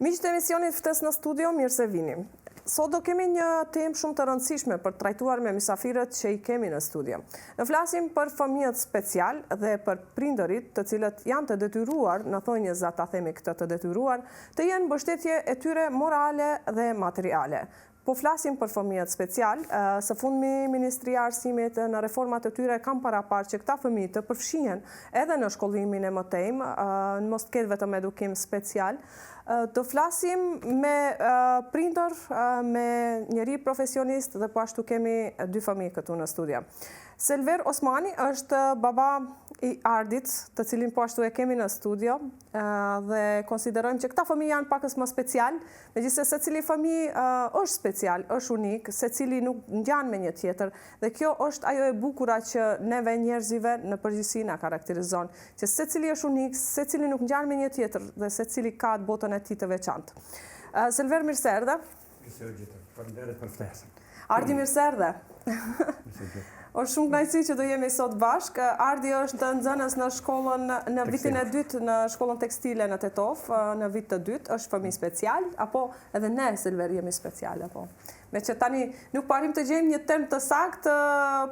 Miqtë e emisionit Ftesë në studio, mirë se vini. Sot do kemi një temë shumë të rëndësishme për të trajtuar me mysafirët që i kemi në studio. Ne flasim për fëmijët special dhe për prindërit të cilët janë të detyruar, në thonjë za ta themi këtë të detyruar, të jenë mbështetje e tyre morale dhe materiale. Po flasim për fëmijët special, së fundmi Ministria e Arsimit në reformat e tyre kam paraparë që këta fëmijë të përfshihen edhe në shkollimin e mëtejmë, në mos të ketë vetëm edukim special. Të flasim me prindër, me njëri profesionist dhe po ashtu kemi dy fëmijë këtu në studio. Selver Osmani është baba i Ardit, të cilin po ashtu e kemi në studio dhe konsiderojmë që këta fëmijë janë pakës më special, megjithëse secili fëmijë është special, është unik, secili nuk ngjan me një tjetër dhe kjo është ajo e bukura që neve njerëzive në përgjithësi na karakterizon, që secili është unik, secili nuk ngjan me një tjetër dhe secili ka të botën e tij të veçantë. Selver, mirë se erdhe. Faleminderit për ftesën. Ardi, mirë se erdhe. Është shumë kënaqësi që do jemi sot bashkë. Ardi është nxënës në shkollën në vitin e dytë në shkollën tekstile në Tetov, në vit të dytë, është fëmijë special, apo edhe ne Selver jemi special apo? Me që tani nuk parim të gjejmë një term të saktë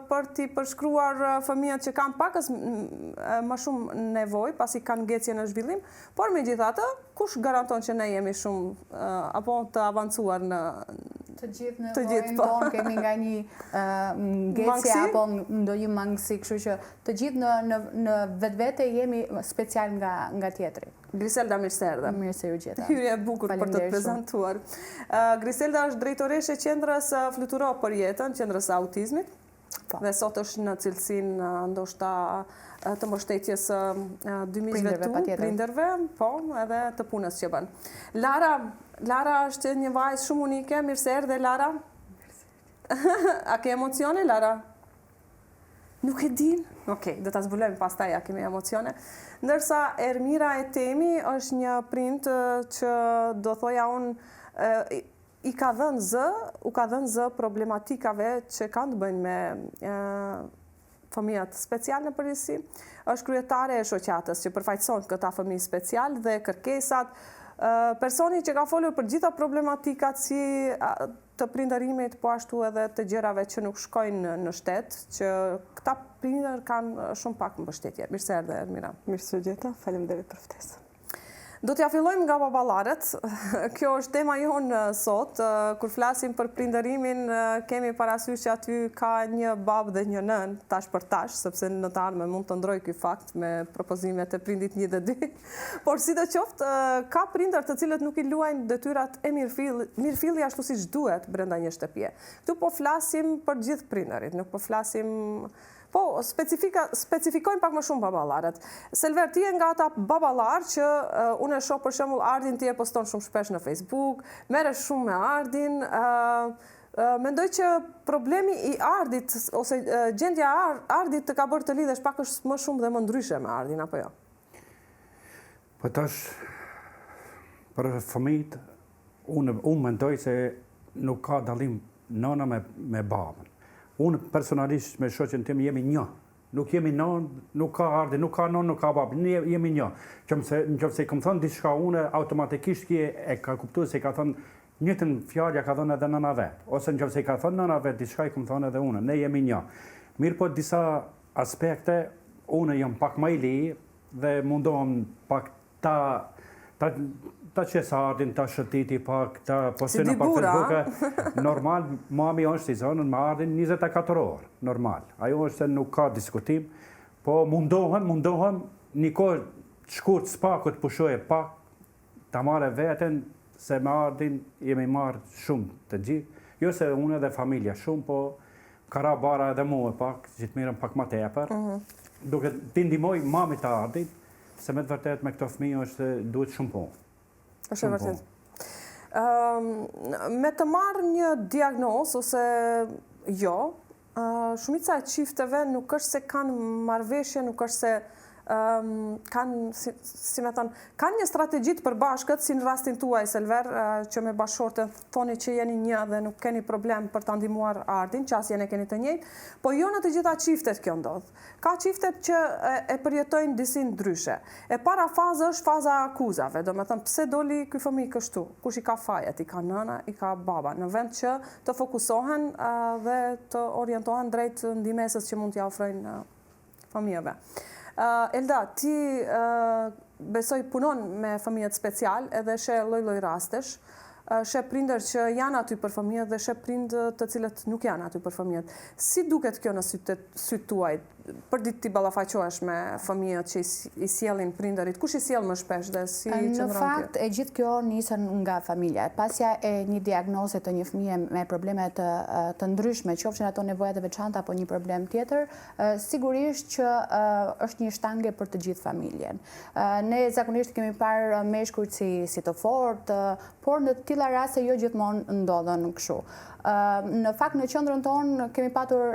për t'i përshkruar fëmijët që kanë pakës më shumë nevojë pasi kanë ngecje në zhvillim, por megjithatë, kush garanton që ne jemi shumë apo të avancuar në të gjithë nevojën tonë kemi nga një ngecje apo ndonjë mangësi, kështu që të gjithë në vetvete jemi special nga tjetri. Griselda, mirë se erdhe. Mirë se ju gjeta. Hyrje e bukur për të prezantuar. Griselda është drejtoreshe e qendrës Fluturo për jetën, qendrës autizmit, dhe sot është në cilësinë ndoshta të mbështetjes dy miqve tu, prindërve, po, edhe të punës që bën. Lara është një vajzë shumë unike, mirë se erdhe Lara. A ke emocione, Lara? Nuk e din? Okej, do ta zbulojmë pastaj a kemi emocione. Ndërsa Ermira e Temi është një prind që do thoja unë u ka dhënë zë problematikave që kanë të bëjnë me fëmijët special në përgjithësi. Është kryetare e shoqatës që përfaqëson këta fëmijë special dhe kërkesat. Personi që ka folur për gjitha problematikat si të prindërimit, po ashtu edhe të gjërave që nuk shkojnë në shtet, që këta prindër kanë shumë pak mbështetje. Mirë se erdhe, Ermira. Mirë se u gjeta, faleminderit për ftesën. Do t'ja fillojmë nga baballarët. Kjo është tema jonë sot. Kur flasim për prindërimin, kemi parasysh që aty ka një babë dhe një nën, tash për tash, sepse në të ardhmen mund të ndrojë ky fakt me propozimet e prindit 1 dhe 2. Por sidoqoftë, ka prindër të cilët nuk i luajnë detyrat e mirëfilli ashtu siç duhet brenda një shtëpie. Këtu po flasim për gjithë prindërit, nuk po flasim. Po, specifikojnë pak më shumë baballarët. Selver, ti je nga ata baballar që unë e shoh për shembull Ardin ti e poston shumë shpesh në Facebook, merresh shumë me Ardin. Mendoj që problemi i Ardit ose gjendja e Ardit të ka bërë të lidhesh pak më shumë dhe më ndryshe me Ardin, apo jo? Po tash, për fëmijët, unë mendoj se nuk ka dallim nëna me babën. Unë personalisht me shoqen tim jemi një. Nuk jemi nën, nuk ka Ardi, nuk ka nën, nuk ka babë, ne jemi një. Nëse kam thënë diçka unë automatikisht e ka kuptuar se ka thënë njëjtën fjalë ka thënë edhe nëna vet. Ose nëse ka thënë nëna vet diçka i kam thënë edhe unë. Ne jemi një. Mirë, po disa aspekte unë jam pak më i lirë dhe mundohem pak ta qesa Ardin, ta shëtiti pak, ta postojnë pak Facebook. Normal, mami është i zonën me Ardin 24 orë, normal. Ajo është se nuk ka diskutim, po mundohem, një kohë shkurt s'pakut pushoje pak, ta marrë veten, se me Ardin jemi marrë shumë të gjithë. Jo se unë edhe familja shumë, po kara bara edhe mua pak, gjithë mirën pak ma tepër. Duke ti ndihmoj mamit të Ardit, se me të vërtet me këto fëmijë është duhet shumë punë. Është e vërtet. Me të marrë një diagnozë ose jo, shumica e çifteve nuk është se kanë marrëveshje, nuk është se kanë një strategji të përbashkët, si në rastin tuaj, Selver, që me bashkëshortën thoni që jeni një dhe nuk keni problem për të ndihmuar Ardin, që as jene keni të njëjtë, po jo në të gjitha çiftet kjo ndodh. Ka çiftet që e përjetojnë disi ndryshe. E para fazë është faza e akuzave, do me thënë pse doli ky fëmijë kështu, kush i ka fajet, i ka nëna, i ka baba, në vend që të fokusohen dhe të orientohen drejt ndihmesës që mund t'ia ofrojnë fëmijëve. Elda, ti besoj punon me fëmijët special edhe she lloj-lloj rastesh, she prindër që janë aty për fëmijët dhe she prindër të cilët nuk janë aty për fëmijët. Si duket kjo në sytë tuaj? Për ditë ti ballafaqohesh me fëmijët që i sjellin prindërit. Kush i sjell më shpesh dhe si qëndron kjo? Në fakt, e gjithë kjo nisën nga familja. Pasja e një diagnoze të një fëmije me probleme të ndryshme, qofshin ato nevojat e veçanta apo një problem tjetër, sigurisht që është një shtange për të gjithë familjen. Ne zakonisht kemi parë meshkujt si të fortë, por në të tilla raste jo gjithmonë ndodhen kështu. Në fakt, në qendrën tonë kemi patur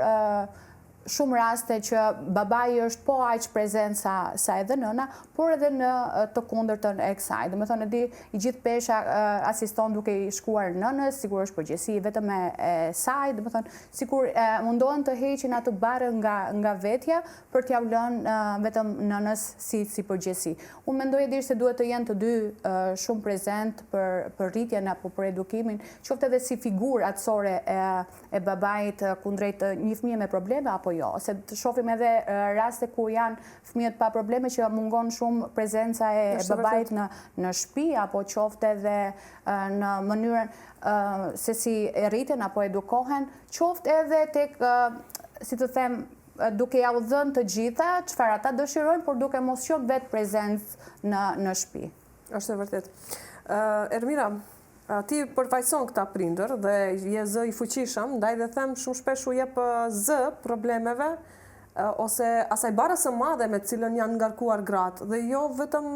shumë raste që babai është po aq prezent sa edhe nëna, por edhe në të kundërtën e kësaj. Do të thonë, i gjithë pesha asiston duke i shkuar nënës, sigurisht përgjegjësi vetëm e saj, do të thonë, sikur mundohen të heqin atë barën nga vetja për t'ia lënë vetëm nënës si përgjegjësi. Unë mendoj se duhet të jenë të dy shumë prezent për rritjen apo për edukimin, qoftë edhe si figurë atësore e babait kundrejt një fëmije me probleme apo jo, se të shohim edhe raste ku janë fëmijët pa probleme që mungon shumë prezenca e babait në shtëpi, apo qoftë edhe në mënyrën se si rriten apo edukohen, qoftë edhe tek, si të them, duke ja u dhënë të gjitha çfarë ata dëshirojnë, por duke mos qenë vetë prezencë në shtëpi. Është e vërtet. Ermira, ti përfaqëson këta prindër dhe je zë i fuqishëm, ndaj dhe them shumë shpesh u jep zë problemeve ose asaj barës së madhe me cilën janë ngarkuar gratë, dhe jo vetëm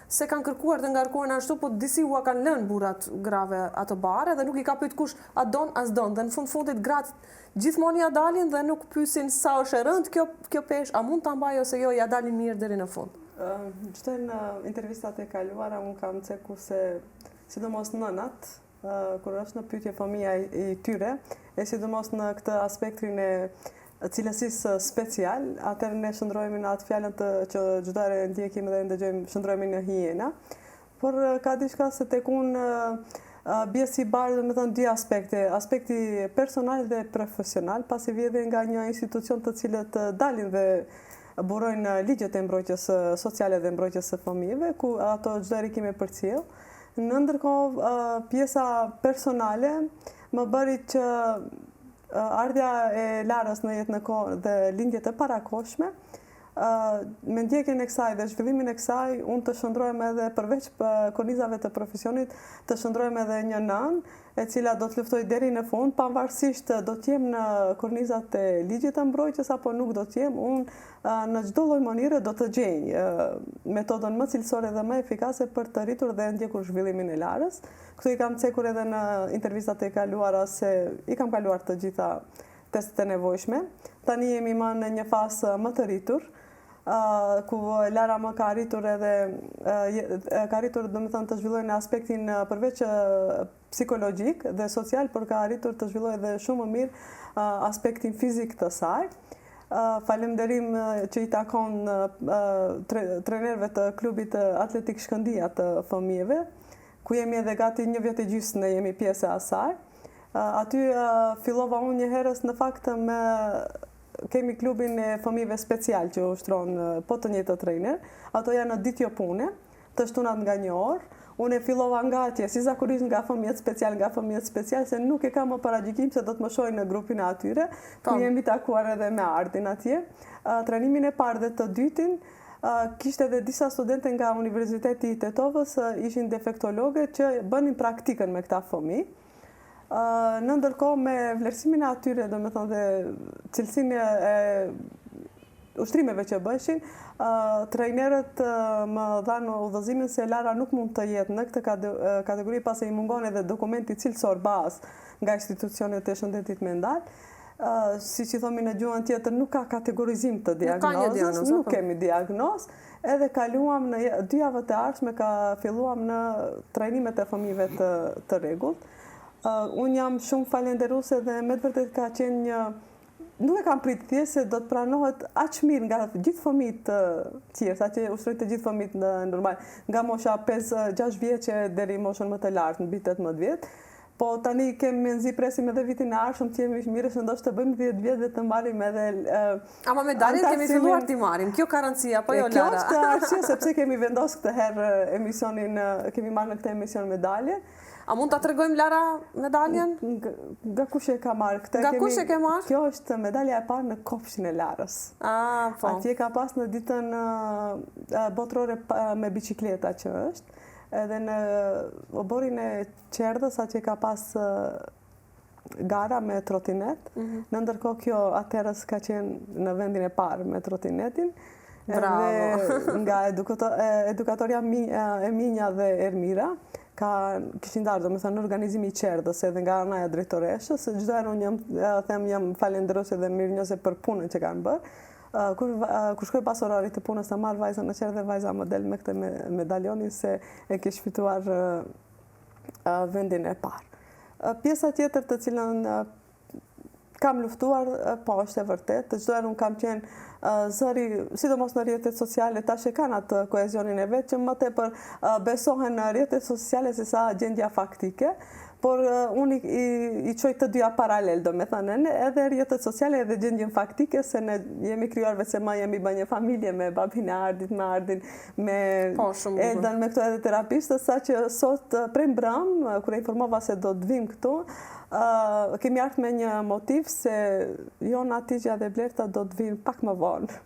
se kanë kërkuar të ngarkuar ashtu, po disi ua kanë lënë burrat grave ato bare dhe nuk i ka pyet kush a don as don, dhe në fundit gratë gjithmonë ja dalin dhe nuk pyesin sa është e rëndë kjo peshë, a mund ta mbaj ose jo, ja dalin mirë deri në fund. Gjithë në intervistat e kaluara unë kam ceku se sidomos nënat, kur është në pyetje fëmija i tyre, e sidomos në këtë aspektin e cilësisë special, atëherë ne shndrohemi në atë fjalën që çdo herë ndjekim dhe ndëgjojmë, shndrohemi në hiena. Por ka diçka se tek unë bie si barë, domethënë dy aspekte, aspekti personal dhe profesional, pasi vjen dhe nga një institucion të cilët dalin dhe burojnë ligjet e mbrojtjes sociale dhe mbrojtjes së fëmijëve, ku ato çdo herë kemi përcjell. Në ndërkohë, pjesa personale më bëri që ardha e Larës në jetë në kohë dhe lindjet e parakohshme, me ndjekjen e kësaj dhe zhvillimin e kësaj, unë të shndrohem edhe përveç kornizave të profesionit, të shndrohem edhe një nënë, e cila do të luftoj deri në fund, pavarësisht do të jem në kornizat e ligjit të mbrojtjes apo nuk do të jem, unë në çdo lloj mënyre do të gjej metodën më cilësore dhe më efikase për të rritur dhe ndjekur zhvillimin e Larës. Këtu i kam cekur edhe në intervistat e kaluara se i kam kaluar të gjitha testet e nevojshme. Tani jemi më në një fazë më të rritur, ku Lara më ka arritur domethënë të zhvillojë në aspektin përveç psikologjik dhe social, por ka arritur të zhvillojë edhe shumë më mirë aspektin fizik të saj. Falemnderim që i takon trenerëve të klubit atletik Shkëndija të fëmijëve, ku jemi edhe gati 1 vjet e gjysmë ne jemi pjesë e asaj. Aty fillova unë një herës në fakt kemi klubin e fëmijëve special që ushtron po të njëjtë trener. Ato janë në ditë jo pune, të shtunat nga 1 orë. Unë e fillova nga atje, si zakonisht nga fëmijët special, se nuk e kam më paragjikim se do të më shohin në grupin e atyre, ku jemi takuar edhe me Ardin atje. Trajnimin e parë dhe të dytin, kishte edhe disa studente nga Universiteti i Tetovës, ishin defektologe që bënin praktikën me këta fëmijë. Në ndërkohë me vlerësimin e atyre, domethënë dhe cilësinë e ushtrimeve që bëshin, trajnerët më dhanë udhëzimin se Lara nuk mund të jetë në këtë kategori, pasi i mungon edhe dokumenti cilësor bazë nga institucionet e shëndetit mental. Si që thomi në gjuhën tjetër, nuk ka kategorizim të diagnozës, nuk kemi diagnozë, edhe kaluam në 2 javët e ardhshme filluam në trajnimet e fëmijëve të rregullt. Unë jam shumë falenderuese dhe me të vërtetë ka qenë një nuk e kam prit thjesht se do të pranohet aq mirë nga gjithë fëmijët të tjerë, saqë ushtrojnë të gjithë fëmijët në normal, nga mosha 5-6 vjeçe deri moshën më të lartë, mbi 18 vjet. Po tani kemi nzi presim edhe vitin e ardhshëm të jemi mirësh ndoshta të bëjmë 10 vjet dhe të marrim edhe ama medaljen kemi filluar t'i marrim. Kjo garancia apo jo, Lara? Kjo është arsye sepse kemi vendosur këtë herë emisionin, kemi marrë në këtë emision medalje. A mund ta tregojmë, Lara, medaljen? Nga kush e ka marrë? Nga kush e ke marrë? Kjo është medalja e parë në kopshin e Larës. Po. Atje ka pas në ditën botërore me bicikleta që është, edhe në oborin e Qerdës atje ka pas gara me trotinet. Në ndërkohë kjo atëherës ka qenë në vendin e parë me trotinetin. Bravo! Nga edukatorja Eminja dhe Ermira, kishin darë, do me thënë, në organizimi i Qerdës edhe nga anaja drejtoreshës, çdo herë unë jam falenderuese dhe mirënjohëse për punën që kanë bërë. Kur shkoj pas orarit të punës të marrë vajzën në Qerdë dhe vajza më del me këtë medaljonin se e kish fituar vendin e parë. Pjesa tjetër të cilën kam luftuar, po është e vërtet, çdo herë unë kam qenë zëri, sidomos në rrjetet sociale, tash e kanë atë koezionin e vetë, që më tepër besohen në rrjetet sociale se sa gjendja faktike, por unë i qoj të dyja paralel, do me thënë, edhe rrjetet sociale edhe gjendjen faktike, se ne jemi krijuar vetë se ma jemi bë një familje me babin e Ardit, me Ardin, me Eldan, me këto edhe terapistët, sa që sot prej mbrëm, kur e informova se do të vim këtu, kemi ardhur me një motiv se Jona, Tigja dhe Blerta do të vinë pak më vonë.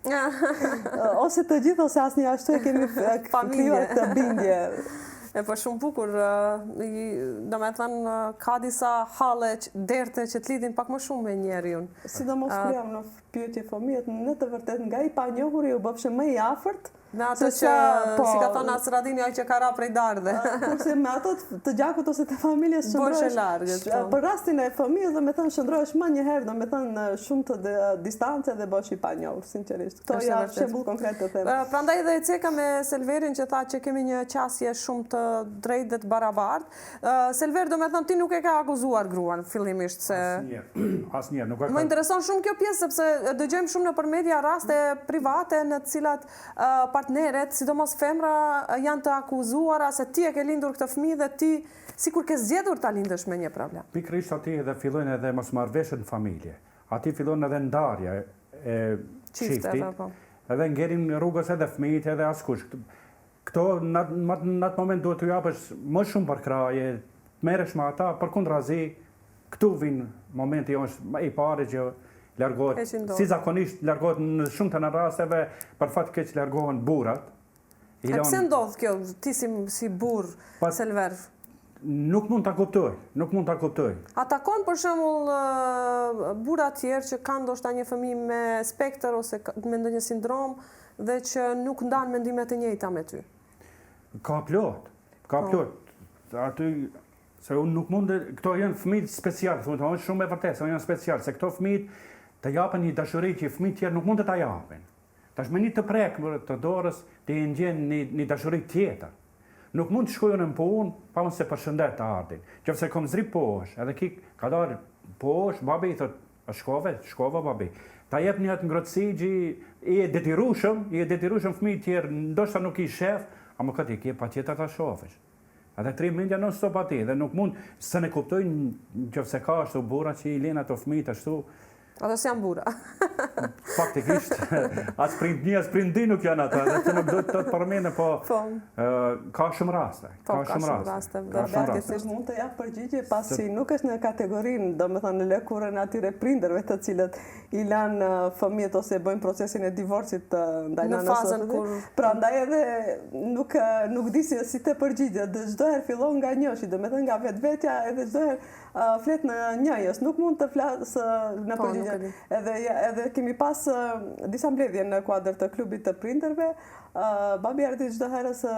Ose të gjithë ose asnjë, ashtu e kemi krijuar këtë bindje. Po shumë bukur, do me thënë, ka disa halle, derte që të lidhin pak më shumë me njeriun. Sidomos kur jam në pyetje fëmijët, në të vërtet nga i panjohuri u bëfshë më i afërt. Me ato që, si ka thonë Asradini, ai që ka ra prej dardhe. Kurse me ato të gjakut ose të familjes shëndrohesh. Për rastin e fëmijës, do me thënë, shëndrohesh më njëherë, do me thënë, shumë të distance dhe bësh i panjohur, sinqerisht. Këto janë shembull konkret të them. Prandaj dhe e ceka me Selverin që tha që kemi një qasje shumë të drejtë dhe të barabartë. Selver, do me thënë, ti nuk e ka akuzuar gruan fillimisht se... Asnjëherë, nuk e ka. Më intereson shumë kjo pjesë, sepse dëgjojmë shumë nëpër media raste private në të cilat partneret, sidomos femra, janë të akuzuara se ti e ke lindur këtë fëmijë dhe ti sikur ke zgjedhur ta lindësh me një problem. Pikërisht aty edhe fillojnë edhe mosmarrveshjet në familje. Aty fillon edhe ndarja e çiftit. Edhe ngerin rrugës edhe fëmijët edhe askush. Këto në atë moment duhet t'u japësh më shumë përkraje, merresh me ata, përkundrazi, këtu vin momenti është i parë që largohet, si zakonisht largohet në shumë të në rasteve, për fat keq largohen burrat. E pse ndodh kjo, ti si burr, Selver? Nuk mund ta kuptoj, nuk mund ta kuptoj. A takon për shembull burra të tjerë që kanë ndoshta një fëmijë me spektër ose me ndonjë sindrom dhe që nuk ndanë mendimet e njëjta me ty? Ka plot. Aty se unë nuk mund, këto janë fëmijë special, thonë shumë e vërtetë, se janë special, se këto fëmijë të japën një dashuri që fëmijët tjerë nuk mund të ta japin. Tash me një të prekë të dorës të i ndjenë një dashuri tjetër. Nuk mund të shkojnë në punë pa unë se përshëndet të Ardin. Qofse kom zri poshtë, edhe ki ka darë poshtë, babi i thot, shkova babi. Ta jep një atë ngrotësi që i e detirushëm fëmijët tjerë, ndoshta nuk i shef, a më këtë i kje pa tjetër ta shofesh. Edhe 3 mendja non stop ati, dhe nuk mund se ne kuptojnë qofse ka ashtu burra që i lenë ato fëmijët ashtu. Ato si janë burra. Faktikisht, as prindi nuk janë ata, dhe që nuk do të përmene, po ka shumë raste. Ka shumë raste. Mund të japë përgjigje pasi nuk është në kategorinë, do me thënë në lëkurën atyre prindërve të cilët i lanë fëmijët ose bëjnë procesin e divorcit ndaj nënës. Në fazën kur... Pra ndaj edhe nuk di si të përgjigje, dhe çdo herë fillon nga njëshi, do me thënë nga vetvetja edhe çdo herë flet në njëjës, nuk mund të flasë në përgjigje. Edhe kemi pas disa mbledhje në kuadër të klubit të prindërve, babi ardhi çdo herë se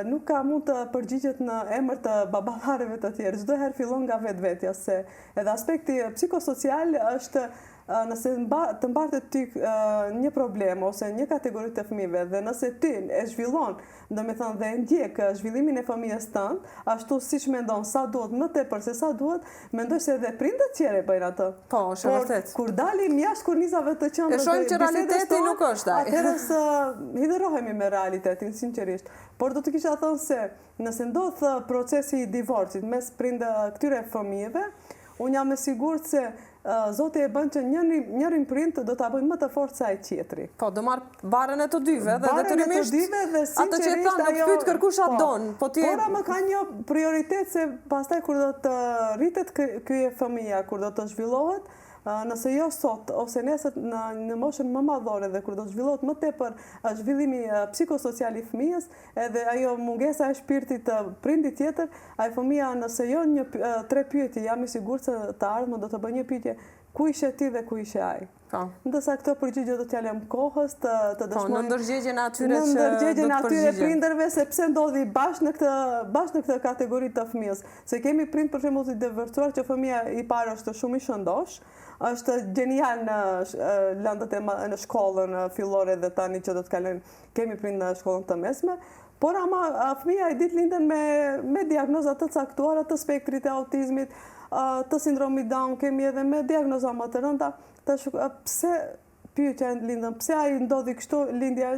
nuk ka mund të përgjigjet në emër të baballarëve të tjerë, çdo herë fillon nga vetvetja, se edhe aspekti psikosocial është nëse të mbartet ty një problem ose një kategori të fëmijëve dhe nëse ty e zhvillon, domethënë dhe ndjek zhvillimin e fëmijës tënd, ashtu siç mendon sa duhet më tepër se sa duhet, mendoj se edhe prindët tjerë bëjnë atë. Po, është vërtet. Kur dalim jashtë kornizave të qendrës, e shohim që realiteti nuk është ai. Atëherë hidhërohemi me realitetin sinqerisht. Por do të kisha thënë se nëse ndodh procesi i divorcit mes këtyre fëmijëve, unë jam e sigurt se Zoti e bën që njërin prind do ta bëjë më të fortë se ai tjetri. Po, do marr barën e të dyve dhe detyrimisht atë që thonë nuk pyet kërkush atë don, po ti. Por ama ka një prioritet se pastaj kur do të rritet ky fëmia, kur do të zhvillohet, nëse jo sot ose nesër në moshën më madhore dhe kur do të zhvillohet më tepër zhvillimi psikosocial i fëmijës, edhe ajo mungesa e shpirtit të prindit tjetër, ai fëmia nëse jo 3 pyetje, jam i sigurt se të ardhmen do të bëjë një pyetje, ku ishe ti dhe ku ishe ai? Ndërsa këto përgjigje do t'ja lëm kohës të dëshmojnë. Në ndërgjegjen atyre që do të përgjigjen. Prindërve se pse ndodhi bashkë në këtë kategori të fëmijës. Se kemi prind për shembull të divorcuar që fëmia i parë është shumë i shëndosh, është genial në lëndët në shkollën fillore dhe tani që do të kalojnë, kemi prind në shkollën të mesme, por ama fëmia e ditë linden me diagnoza të caktuara të spektrit e autizmit, të sindromit Down, kemi edhe me diagnoza më të rënda. Pse pyetja lindën, pse ai ndodhi kështu lindja?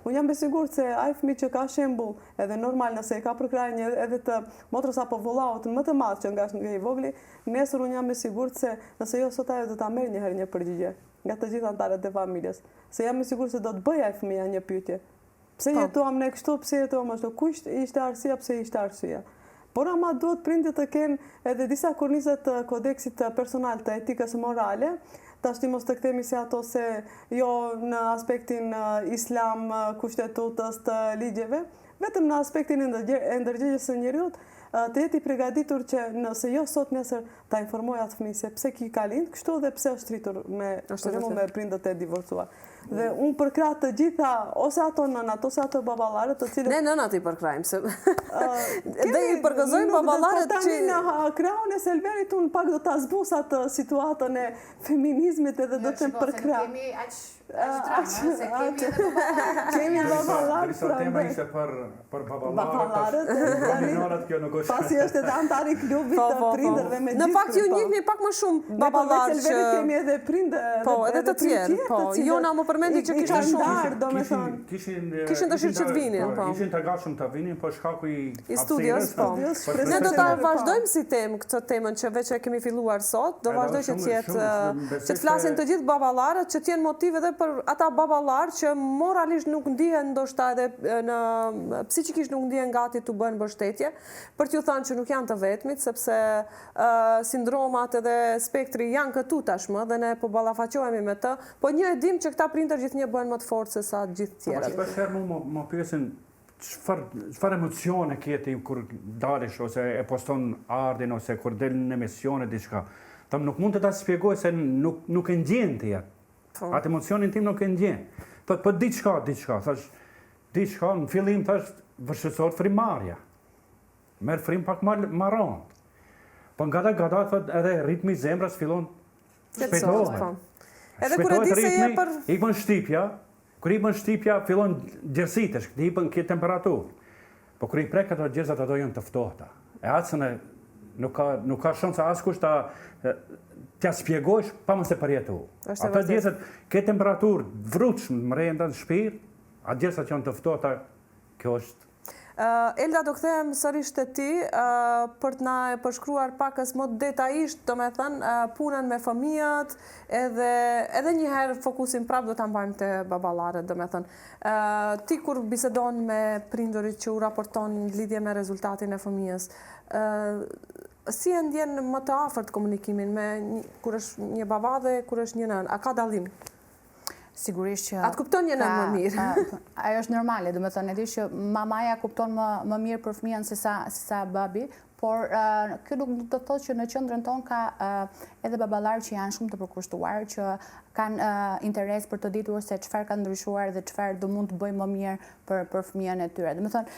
Unë jam e sigurt se ai fëmijë që ka shembull, edhe normal nëse e ka përkrahje edhe të motrës apo vëllaut më të madh që nga i vogli, nesër unë jam e sigurt se nëse jo sot ajo do ta merr një herë një përgjigje nga të gjithë anëtarët e familjes. Se jam e sigurt se do të bëjë ai fëmia një pyetje. Pse jetuam ne kështu, pse jetuam ashtu? Ku ishte arsyeja, pse ishte arsyeja? Por ama duhet prindët të kenë edhe disa korniza të kodeksit personal të etikës morale. Tash mos të kthemi se ato se jo në aspektin islam, kushtetutës të ligjeve, vetëm në aspektin e ndërgjegjës së njeriut, të jeti përgatitur që nëse jo sot nesër ta informoj atë fëmijë se pse ki ka lind kështu dhe pse është rritur me prindët e divorcuar. Dhe unë përkrah të gjitha, ose ato nënat, ose ato baballarët të cilët... Ne nënat i përkrajmë, se... Dhe i përgëzojmë baballarët që... Tani në krahun e Selverit unë pak do të zbusat situatën e feminizmit edhe do të përkrah. Kemi aq drama, se kemi edhe baballarët. Kemi baballarët. Disa tema ishte për baballarët. Baballarët kjo nuk është. Pasi është edhe antar i klubit të prindërve me gjithë. Në fakt ju njihni pak më shumë baballarë që... Ne kemi edhe prindë... Po, edhe të tjerë. Po, Jona më përmendi që kishte shumë. Kishin dëshirë që të vinin. Ishin të gatshëm të vinin, po shkaku i studios, po. Ne do ta vazhdojmë si temë këtë temën që veç e kemi filluar sot. Do vazhdoj që të flasin të gjithë baballarët, që të jenë motive edhe për ata baballarë që moralisht nuk ndihen ndoshta edhe në psikikisht nuk ndihen gati të bëjnë mbështetje, për t'ju thënë që nuk janë të vetmit, sepse sindromat edhe spektri janë këtu tashmë dhe ne po ballafaqohemi me të, po një e dim që këta prindër gjithnjë bëhen më të fortë se sa gjithë tjerët. Shpesh më pyesin çfarë emocione keti kur dalish ose e poston ardhin ose kur del në emisione diçka. Tam nuk mund të ta shpjegoj se nuk e ndjen ti atë. Atë emocionin tim nuk e ndjen. Po diçka, thash, diçka në fillim thash vështirësohet frimarja. Merr frim pak marron. Po nga thot edhe ritmi i zemrës fillon shpejtohet. Edhe kur e di se je për i bën shtypja, kur i bën shtypja fillon gjersitesh, i bën këtë temperaturë. Po kur i prek ato gjerzat ato janë të ftohta. E atësën nuk ka shansa askush t'ja spjegojsh pa mos e përjetu. Ato gjerzat ke temperaturë vrutshme brenda në shpirt, ato gjerzat janë të ftohta, kjo është. Elda, do kthehem sërish te ti për të na përshkruar pakës më detajisht, domethënë punën me fëmijët, edhe një herë fokusin prapë do ta mbajmë te baballarët, domethënë. Ti kur bisedon me prindërit që u raporton në lidhje me rezultatin e fëmijës, si e ndjen më të afërt komunikimin me kur është një baba dhe kur është një nënë? A ka dallim? Sigurisht që... Atë kupton një nënë më mirë. Ajo është normale, do me thënë, e di që mamaja kupton më mirë për fëmijën se sa babi, por kjo nuk do të thotë që në qendrën tonë ka edhe baballarë që janë shumë të përkushtuar, që kanë interes për të ditur se çfarë ka ndryshuar dhe çfarë do mund të bëjmë më mirë për fëmijën e tyre. Do me thënë,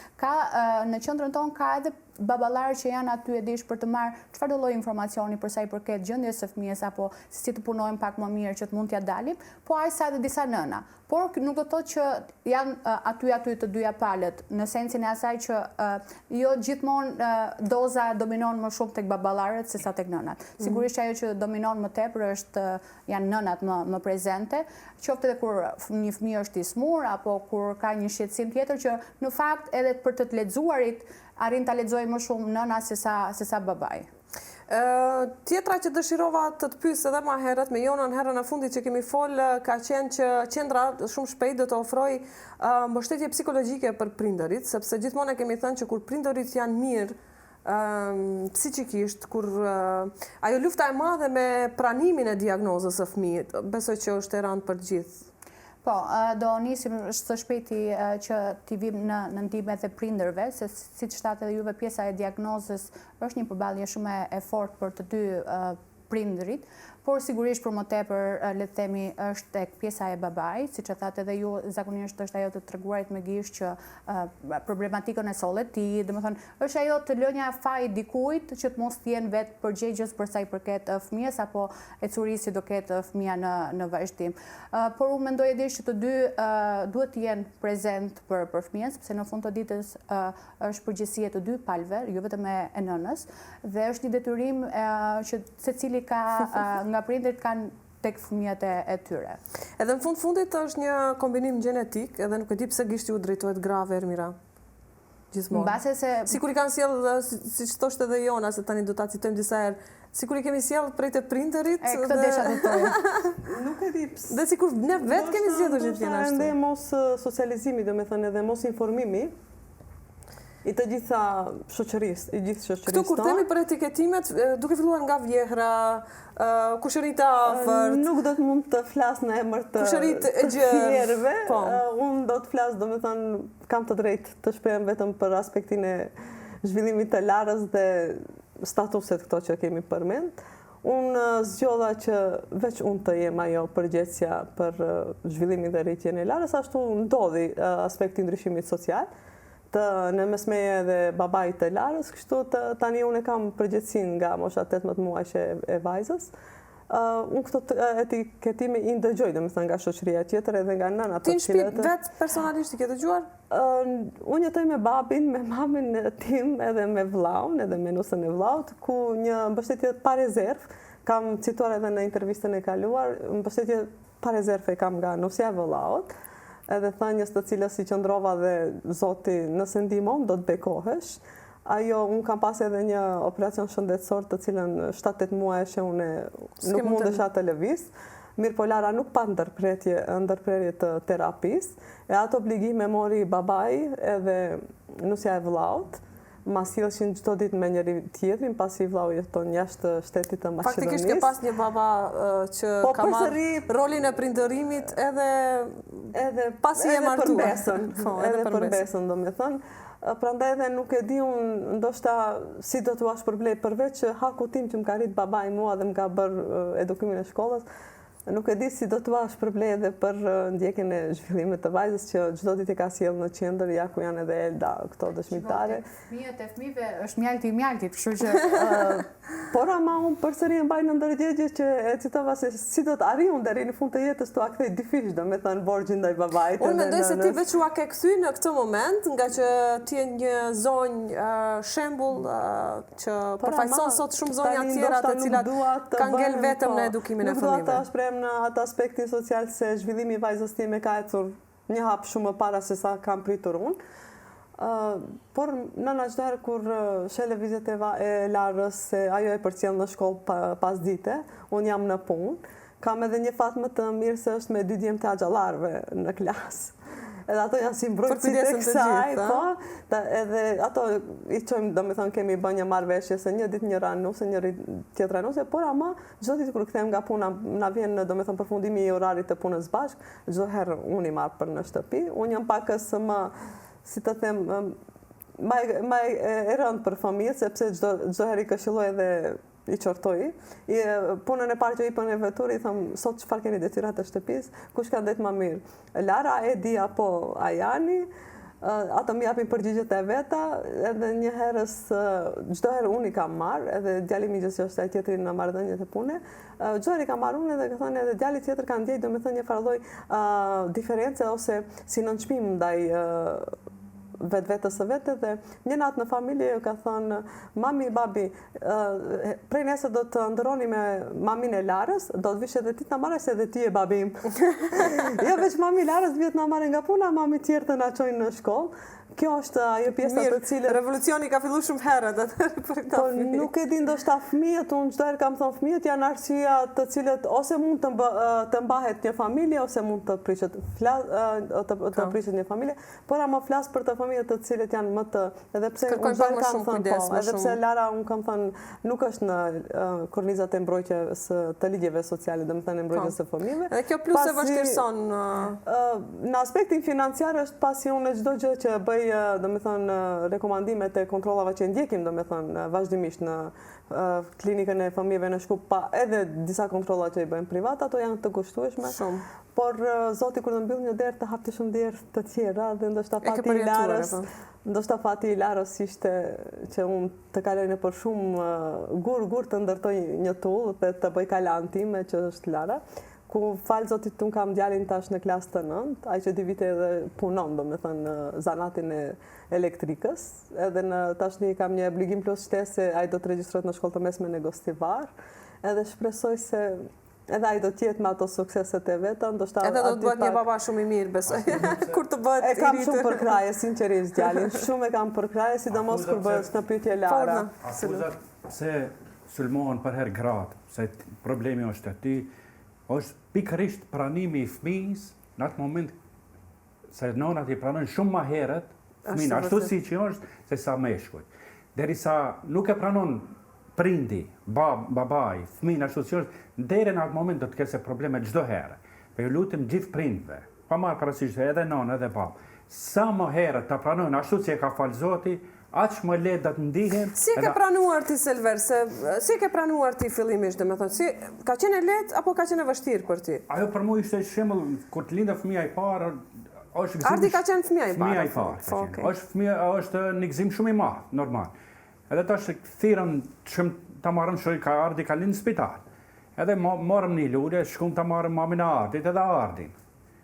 në qendrën tonë ka edhe baballarët që janë aty e dish për të marrë çfarëdo lloj informacioni për sa i përket gjendjes së fëmijës apo si të punojmë pak më mirë që të mund t'ja dalim, po aq sa edhe disa nëna. Por nuk do të thotë që janë aty të dyja palët, në sensin e asaj që jo gjithmonë doza dominon më shumë tek baballarët se sa tek nënat. Sigurisht ajo që dominon më tepër janë nënat më prezente, qoftë edhe kur një fëmijë është i smur apo kur ka një shqetësim tjetër që në fakt edhe për të lexuarit arrin ta lexojë më shumë nëna se sa babai. Tjetra që dëshirova të pyes edhe më herët me Jonën herën e fundit që kemi folë ka qenë që qendra shumë shpejt do të ofrojë mbështetje psikologjike për prindërit, sepse gjithmonë kemi thënë që kur prindërit janë mirë psikikisht, kur ajo lufta e madhe me pranimin e diagnozës së fëmijët, besoj që është e rëndë për gjithë. Po, do nisim së shpejti që t'i vim në ndihmën e prindërve, se siç thatë edhe juve pjesa e diagnozës është një përballje shumë e fortë për të dy prindërit, por sigurisht për më tepër le të themi është tek pjesa e babait, siç e thatë edhe ju, zakonisht është ajo të treguarit me gisht që problematikën e sollet ti, domethënë është ajo të lënja faj dikujt që të mos jenë vetë përgjegjës për sa i përket fëmijës apo ecurisë si do ketë fëmia në vazhdim. Por unë mendoj edhe që të dy duhet të jenë prezent për fëmijën, sepse në fund të ditës është përgjegjësia të dy palëve, jo vetëm e nënës, dhe është një detyrim që secili ka nga prindërit kanë tek fëmijët e tyre. Edhe në fundit është një kombinim gjenetik, edhe nuk e di pse gishti u drejtohet grave Ermira. Gjithmonë. Mbase se sikur i kanë sjellë, siç thoshte edhe Jona, se tani do ta citojmë disa herë, sikur i kemi sjellë prej të prindërit. Këtë desha të thoj. Nuk e di pse. Dhe sikur ne vetë kemi zgjedhur që të jenë ashtu. Ende mos socializimi, domethënë edhe mos informimi i të gjitha shoqërisë, i gjithë shoqërisë. Këtu kur themi për etiketimet, duke filluar nga vjehra, kushërit e afërt, nuk do të mund të flas në emër të kushërit e gjerëve. Unë do të flas, domethënë kam të drejtë të shprehem vetëm për aspektin e zhvillimit të Larës dhe statuset këto që kemi përmend. Unë zgjodha që veç unë të jem ajo përgjegjësia për zhvillimin dhe rritjen e Larës, ashtu ndodhi aspekti ndryshimit social në mesmeje dhe babait të Larës, kështu tani unë kam përgjegjësinë nga mosha 18 muajshe e vajzës. Unë këto etiketime i ndëgjoj, domethënë nga shoqëria tjetër edhe nga nënat. Ti në shtëpi vetë personalisht i ke dëgjuar? Unë jetoj me babin, me mamin tim, edhe me vllaun, edhe me nusën e vllaut, ku një mbështetje pa rezervë, kam cituar edhe në intervistën e kaluar, mbështetje pa rezervë kam nga nusja e vllaut, edhe thënjes të cilës i qëndrova dhe Zoti nëse ndihmon do të bekohesh. Ajo, unë kam pas edhe një operacion shëndetësor të cilën 7-8 muajshe unë nuk mundesha të lëviz. Mirë po Lara nuk pa ndërprerje të terapisë, e ato obligime mori babai edhe nusja e vllaut, ma silleshin çdo ditë me njëri tjetrin, pasi vllau jeton jashtë shtetit të Maqedonisë. Faktikisht ke pas një baba që ka marrë rolin e prindërimit edhe pasi e martuar. Edhe për besën, domethënë. Prandaj edhe nuk e di unë ndoshta si do t'u shpërblej përveç haku tim që më ka rrit babai mua dhe më ka bërë edukimin e shkollës. Nuk e di si do t'u shpërblej edhe për ndjekjen e zhvillimit të vajzës që çdo ditë ka sjellë në qendër, ja ku janë edhe Elda, këto dëshmitare. Fëmijët e fëmijëve është mjalti, kështu që por ama unë përsëri e mbaj në ndërgjegje që e citova se si do të arrij unë deri në fund të jetës t'u kthej dyfish, domethënë borxhin ndaj babait. Unë mendoj se ti veç u ke kthy në këtë moment, nga që ti je një zonjë shembull që përfaqëson sot shumë zonja të tjera të cilat kanë ngel vetëm në edukimin e fëmijëve. Në atë aspektin social se zhvillimi i vajzës time ka ecur një hap shumë më para se sa kam pritur unë. Por nëna çdo herë kur sheh lëvizjet e Larës se ajo e përcjell në shkollë pas dite, unë jam në punë, kam edhe një fat më të mirë se është me 2 djemtë agjallarëve në klasë. Edhe ato janë si mbrojtësit e kësaj, po, edhe ato i qojmë, domethënë kemi bën një marrëveshje se një ditë njëra nuse, njëri tjetra nuse, por ama çdo ditë kur kthehem nga puna, na vjen domethënë përfundimi i orarit të punës bashk, çdo herë unë i marr për në shtëpi. Unë jam pakës më, si të them, më e rëndë për fëmijët, sepse çdo herë i këshilloj edhe i qortoj. Punën e parë që i bën e vetur, i them, sot çfarë keni detyrat të shtëpisë, kush ka ndet më mirë? Lara, Edi apo Ajani? ata më japin përgjigjet e veta, edhe një herës, çdo herë unë i kam marrë, edhe djali mi që është ai tjetri në marrëdhëniet e pune, çdo herë i kam marrë unë edhe ka thënë edhe djali tjetër ka ndjej domethënë një farë lloj diferencë ose si nënçmim ndaj vetës së vete dhe një natë në familje ka thënë mami, babi, prej nesër do të ndërroni me mamin e Larës, do të vish edhe ti të na marrësh edhe ti e babim. Jo veç mami Larës vjet na marrë nga puna, mami tjerë të na çojnë në shkollë. Kjo është ajo pjesa të cilën revolucioni ka filluar shumë herët për këtë. Po nuk e di ndoshta fëmijët, unë çdo herë kam thënë fëmijët janë arsyeja të cilët ose mund të mbahet një familje ose mund të prishet të prishet një familje, por ama flas për të fëmijët të cilët janë më të edhe pse unë kam thënë po, edhe pse Lara unë kam thënë nuk është në kornizat e mbrojtjes të ligjeve sociale, domethënë mbrojtjes së fëmijëve. Dhe kjo plus e vështirëson në aspektin financiar është pasi unë çdo gjë që bëj domethënë rekomandimet e kontrollave që ndjekim domethënë vazhdimisht në klinikën e fëmijëve në Shkup, pa edhe disa kontrolla që i bëjmë privat, ato janë të kushtueshme. Shumë. Por zoti kur të mbyll një derë të hapte shumë derë të tjera dhe ndoshta fati i Larës ishte që unë të kaloj nëpër shumë gur të ndërtoj një tull dhe të bëj kalan time që është Lara. Ku falë zotit unë kam djalin tash në klasë të 9, ai që 2 vite edhe punon, domethënë në zanatin e elektrikës, edhe në tashni kam një obligim plus shtesë, ai do të regjistrohet në shkollë të mesme në Gostivar, edhe shpresoj se edhe ai do të jetë me ato sukseset e veta, ndoshta edhe do të bëhet një baba shumë i mirë, besoj. Kur të bëhet i ri. E kam shumë për kraje, sinqerisht djalin, shumë e kam për kraje, sidomos kur bëhet në pyetje Lara. Akuzat se sulmohen për herë gratë, se problemi është aty, është pikërisht pranimi i fëmijës në atë moment se nënat i pranojnë shumë më herët fëmin, ashtu si që është se sa meshkujt. Derisa nuk e pranon prindi, babai, fëmin ashtu si është, deri në atë moment do të kese probleme çdo herë. Po ju lutem gjithë prindve, pa marrë parasysh edhe nënë edhe babë, sa më herët ta pranojnë ashtu si e ka falë Zoti, aq më lehtë do të ndihem. Si e ke pranuar ti Selver, si e ke pranuar ti fillimisht, domethënë, si ka qenë lehtë apo ka qenë vështirë për ti? Ajo për mua ishte shembull kur të lindë fëmia i parë, është gëzim. Ardi ka qenë fëmia i parë. Fëmia i parë. Është një gëzim shumë i madh, normal. Edhe tash thirrën ta marrëm shoj ka Ardi ka lind në spital. Edhe morëm një lule, shkum ta marrëm mamin e Ardit edhe Ardin.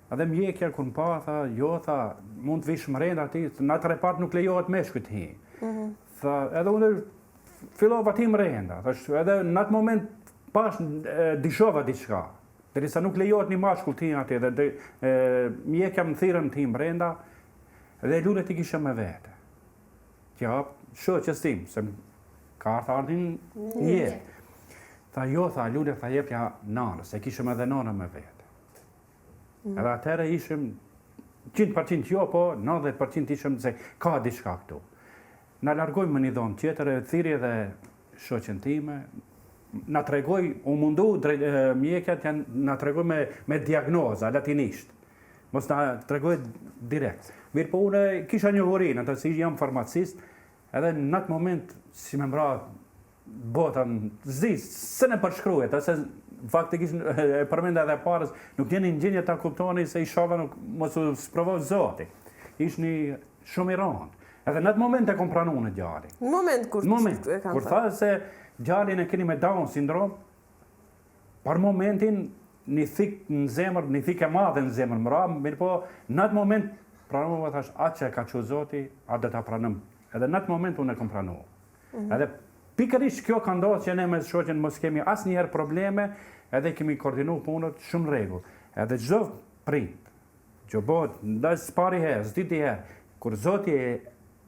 Edhe mjekja kur pa, tha, jo, tha, mund të vish mrenda ti, në atë repart nuk lejohet meshkujt hi. Tha, edhe unë fillova ti mrenda, edhe në atë moment pash dishova diçka, derisa nuk lejohet një mashkull ti ati, edhe mjekja më thirrën ti mrenda, edhe lulet i kisha me vete. Tja, shoqës tim, se ka ardhur Ardin jetë. Tha, jo, tha, lulet tha jepja nanës, se kishëm edhe nana me vete. Edhe atëherë ishëm 100% jo, po 90% ishëm se ka diçka këtu. Na largojmë më një dhomë tjetër, thiri edhe shoqen time, na tregoj, u mundu mjekët na tregoj me diagnoza latinisht. Mos na tregoj direkt. Mirë po unë kisha një hurinë, atë si jam farmacist, edhe në atë moment si më mbra botën zis, se ne përshkruhet, ase faktikisht e përmenda edhe parës, nuk jeni në gjendje ta kuptoni se i shova nuk mos u sprovoj Zoti. Ishni shumë i rëndë. Edhe në atë moment e kom pranu në djalin. Në moment kur tha se djalin e keni me Down syndrom, par momentin një thik në zemër, një thik e madhe në zemër mëra, mirë po në atë moment pranova thash atë që ka që Zoti, atë dhe ta pranëm. Edhe në atë moment unë e kom pranu. Edhe pikërisht kjo ka ndodhur që ne me shoqen mos kemi asnjëherë probleme, edhe kemi koordinuar punët shumë rregull. Edhe çdo prind, që bëhet ndaj pari herë, diti herë, kur Zoti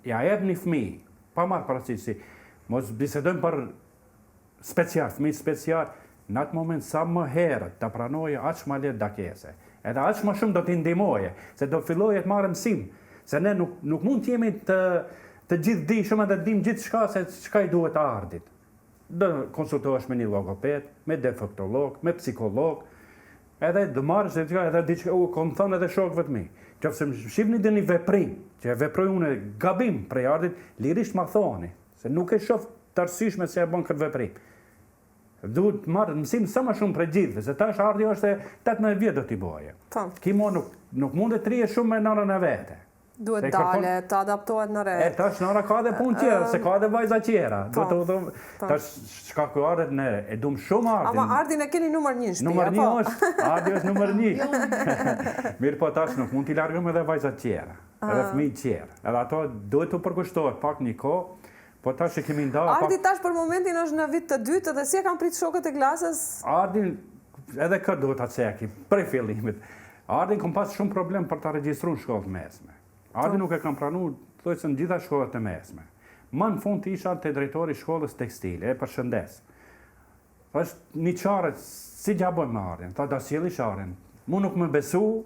ja jep një fëmijë, pa marrë parasysh si mos bisedojmë për special, fëmijë special, në atë moment sa më herët ta pranoje, aq më lehtë dakese. Edhe aq më shumë do t'i ndihmoje, se do filloje të marrë mësim, se ne nuk mund të jemi të gjithë dishëm edhe dim gjithë shka se çka i duhet Ardit. Do konsultohesh me një logoped, me defektolog, me psikolog, edhe do marrësh edhe diçka, kom thënë edhe shokëve të mi. Qofse më shihni dhe një veprim, që e veproj unë gabim prej Ardit, lirisht ma thoni, se nuk e shoh të arsyeshme se e bën këtë veprim. Duhet të marrë mësim sa më shumë prej gjithëve, se tash Ardi është 18 vjet do t'i boje. Kimo nuk mund të trije shumë me nënën e vete. Duhet dale, të adaptohet në re. Tash nëra ka dhe punë tjera, se ka dhe vajza tjera. Tash shka ku ardhet në re, e dum shumë Ardin. Ama Ardin e keni numër 1 në shtëpi, Numër 1 është, Ardi është numër 1. Mirë po tash nuk mund t'i largëm edhe vajza tjera, edhe fëmijë tjera. Edhe ato duhet të përkushtohet pak një kohë, po tash e kemi nda... Ardi tash për momentin është në vit të dytë dhe si e kam pritë shokët e klasës? Ardin, edhe këtë duhet ta ceki, prej fillimit. Ardin kom pas shumë problem për ta regjistru në shkollët mesme. Ardi nuk e kam pranu, thojse në gjitha shkollët e mesme. Më në fund isha të drejtori shkollës tekstile, e përshëndes. Është një qarët, si gjaboj me Ardin, ta da sjeli Ardin. Mu nuk më besu,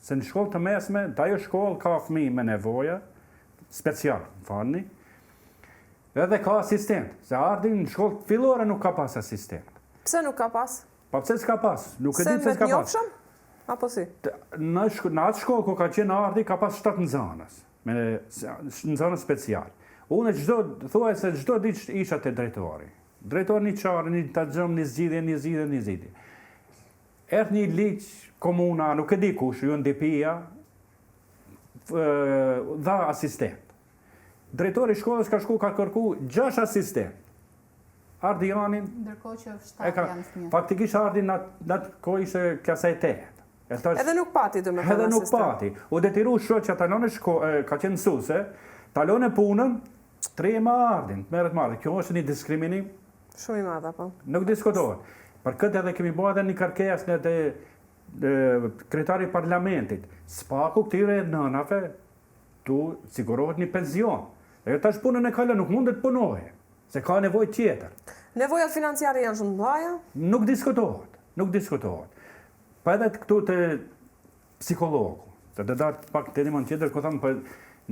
se në shkollë të mesme, ta jo shkollë ka fëmijë me nevoja, special, falni, edhe ka asistent, se Ardin në shkollë fillore nuk ka pas asistent. Pse nuk ka pas? Pa pse s'ka pas, nuk e di pse s'ka pas. Se me të njofshëm? Apo si? Në atë shkollë ku ka qenë Ardi, ka pas 7 nxënës, nxënës special. Unë thuaj se çdo ditë isha te drejtori. Drejtori një qarë, një të gjëmë, një zgjidhje. Erdh një ligj komuna, nuk e di kush, ju ndipia, dha asistent. Drejtori i shkollës ka shku ka kërku 6 asistent. Ardi Janin... Ndërkohë që 7 janë fëmijë. Faktikisht Ardi në atë kohë ishte klasa e 8. Edhe nuk pati do me thënë Edhe nuk pati. U detiru shoqja talone ka qenë mësuese, talone punën, 3 me Ardin, merret me Ardin. Kjo është një diskriminim? Shumë i madh apo? Nuk diskutohet. Për këtë edhe kemi bërë edhe një kërkesë në kryetari i parlamentit. Spaku këtyre nënave tu sigurohet një pension. Dhe tash punën e kalon, nuk mundet të punohet, se ka nevojë tjetër. Nevojat financiare janë shumë të mëdha? Nuk diskutohet. Pa edhe këtu të psikologu, se dhe darë pak të edimon tjetër, ku thamë,